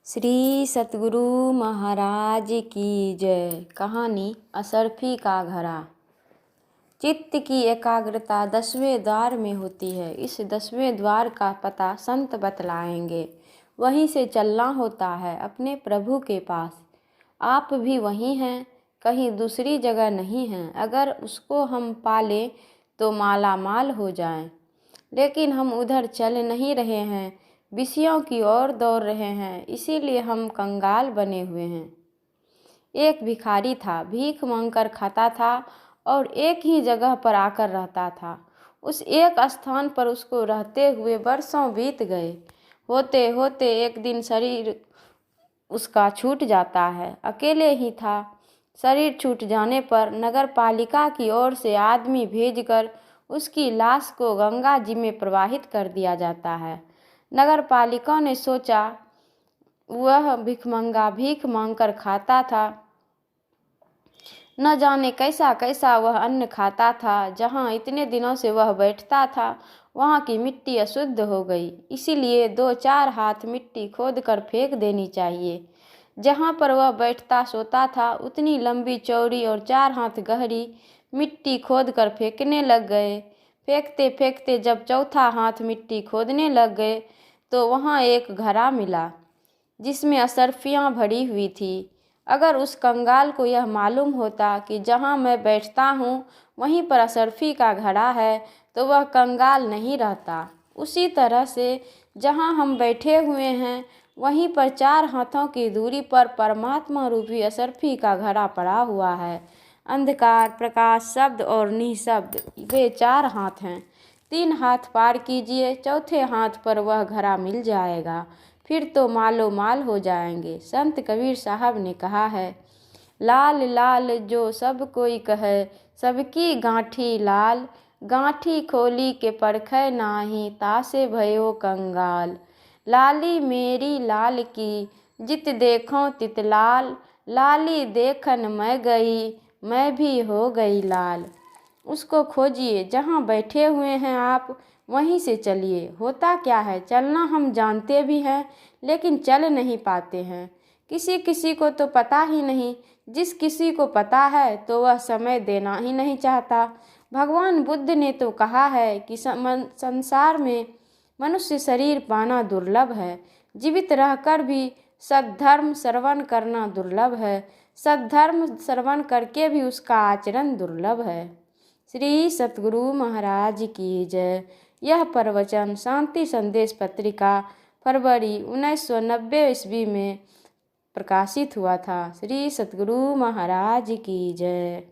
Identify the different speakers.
Speaker 1: श्री सतगुरु महाराज की जय। कहानी असरफी का घड़ा। चित्त की एकाग्रता 10वें द्वार में होती है। इस 10वें द्वार का पता संत बतलाएंगे। वहीं से चलना होता है अपने प्रभु के पास। आप भी वहीं हैं, कहीं दूसरी जगह नहीं हैं। अगर उसको हम पालें तो माला माल हो जाएं, लेकिन हम उधर चल नहीं रहे हैं, विषयों की ओर दौड़ रहे हैं, इसीलिए हम कंगाल बने हुए हैं। एक भिखारी था, भीख मांगकर खाता था और एक ही जगह पर आकर रहता था। उस एक स्थान पर उसको रहते हुए वर्षों बीत गए। होते होते एक दिन शरीर उसका छूट जाता है। अकेले ही था। शरीर छूट जाने पर नगर पालिका की ओर से आदमी भेजकर उसकी लाश को गंगा जी में प्रवाहित कर दिया जाता है। नगर पालिका ने सोचा, वह भिखमंगा भीख मांगकर खाता था, न जाने कैसा कैसा वह अन्न खाता था। जहाँ इतने दिनों से वह बैठता था वहाँ की मिट्टी अशुद्ध हो गई, इसीलिए 2-4 हाथ मिट्टी खोद कर फेंक देनी चाहिए। जहाँ पर वह बैठता सोता था उतनी लंबी चौड़ी और 4 हाथ गहरी मिट्टी खोद कर फेंकने लग गए। फेंकते फेंकते जब चौथा हाथ मिट्टी खोदने लग गए तो वहाँ एक घड़ा मिला जिसमें असरफियाँ भरी हुई थी। अगर उस कंगाल को यह मालूम होता कि जहाँ मैं बैठता हूँ वहीं पर असरफी का घड़ा है तो वह कंगाल नहीं रहता। उसी तरह से जहाँ हम बैठे हुए हैं वहीं पर 4 हाथों की दूरी पर परमात्मा रूपी असरफी का घड़ा पड़ा हुआ है। अंधकार, प्रकाश, शब्द और निःशब्द, वे 4 हाथ हैं। 3 हाथ पार कीजिए, चौथे हाथ पर वह घड़ा मिल जाएगा, फिर तो मालो माल हो जाएंगे। संत कबीर साहब ने कहा है, लाल लाल जो सब कोई कहे, सबकी गांठी लाल, गांठी खोली के परखै नाही, तासे भयो कंगाल। लाली मेरी लाल की, जित देखो तित लाल, लाली देखन मैं गई, मैं भी हो गई लाल। उसको खोजिए, जहाँ बैठे हुए हैं आप वहीं से चलिए। होता क्या है, चलना हम जानते भी हैं लेकिन चल नहीं पाते हैं। किसी किसी को तो पता ही नहीं, जिस किसी को पता है तो वह समय देना ही नहीं चाहता। भगवान बुद्ध ने तो कहा है कि संसार में मनुष्य शरीर पाना दुर्लभ है, जीवित रहकर भी सद्धर्म श्रवण करना दुर्लभ है, सद्धर्म श्रवण करके भी उसका आचरण दुर्लभ है। श्री सतगुरु महाराज की जय। यह प्रवचन शांति संदेश पत्रिका फरवरी 1990 ईस्वी में प्रकाशित हुआ था। श्री सतगुरु महाराज की जय।